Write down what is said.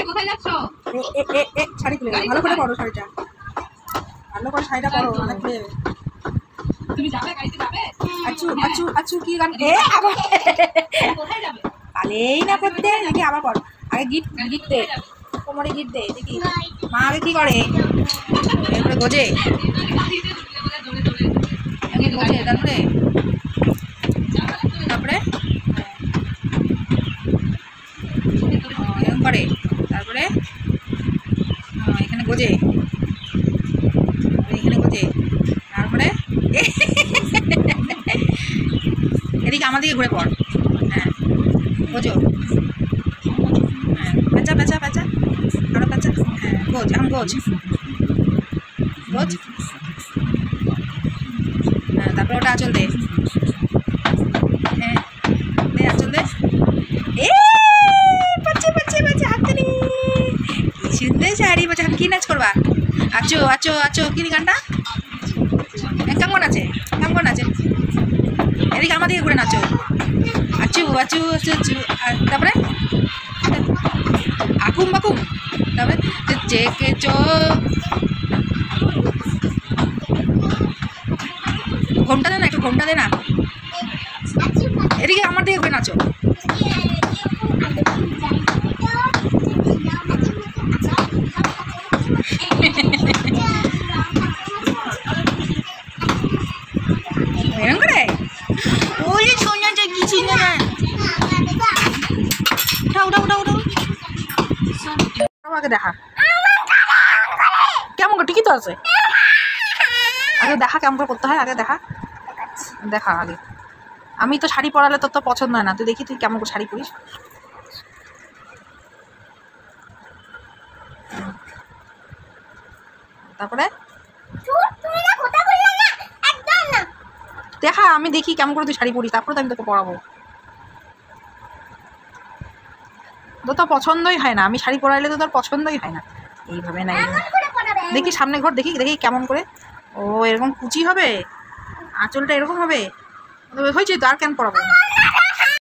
কোথায় যাচ্ছ? শাড়ি খুলে ভালো করে পরো, শাড়িটা ভালো করে শাড়িটা পরো, মানে খুলে যাবে। তুমি যাবে, গাড়িতে যাবে? আচ্ছু আচ্ছু আচ্ছু কি গান? কোথায় যাবে? পালেই না করতে দেখি, আবার পর। আগে গিট গিট দে, কোমরে গিট দে দেখি। মা আগে কি করে? এরপরে গোজে গোজে, তারপরে তারপরে এরকম করে, তারপরে এখানে গোজে, এখানে গোজে, তারপরে এদিকে আমার দিকে ঘুরে পড়। হ্যাঁ গোজো, হ্যাঁ পেঁচা পেঁচা পেঁচা, আরো পেঁচা, হ্যাঁ গোজ, এখন গোজ গোজ, হ্যাঁ তারপরে ওটা আঁচল দে, হ্যাঁ দে আঁচল দে। এ বাচ্চা বাচ্চা বাচ্চা হাত দিলি, কি সুন্দর শাড়ি। বাচ্চা আমি কি নাচ করবা? আচো আচো আচো, কি গানটা কেমন আছে? কেমন আছে? এদিকে আমার দিকে ঘুরে নাচো, আচু আচু আচু আচু, তারপরে আকুম বাকুম, তারপরে চেকে চো, ঘোমটা দে না, একটু ঘোমটা দে না। এদিকে আমার দিকে ঘুরে নাচো। এরকম করে ওই সোনা কিছু না, উঠাও উঠাও উঠাও উঠাও, আগে দেখা কেমন করে, ঠিকই তো আছে। আগে দেখা কেমন করে করতে হয়, আগে দেখা দেখা আগে। আমি তো শাড়ি পরালে তোর তো পছন্দ হয় না, তুই দেখি তুই কেমন করে শাড়ি পরিস। তারপরে দেখা, আমি দেখি কেমন করে তুই শাড়ি পরিস, তারপরে তো আমি তোকে পরাবো। তোর তো পছন্দই হয় না, আমি শাড়ি পরাইলে তো তোর পছন্দই হয় না। এইভাবে না, দেখি সামনে ঘর, দেখি দেখি কেমন করে। ও এরকম কুচি হবে, আঁচলটা এরকম হবে, হয়েছে তো, আর কেন পরাবো?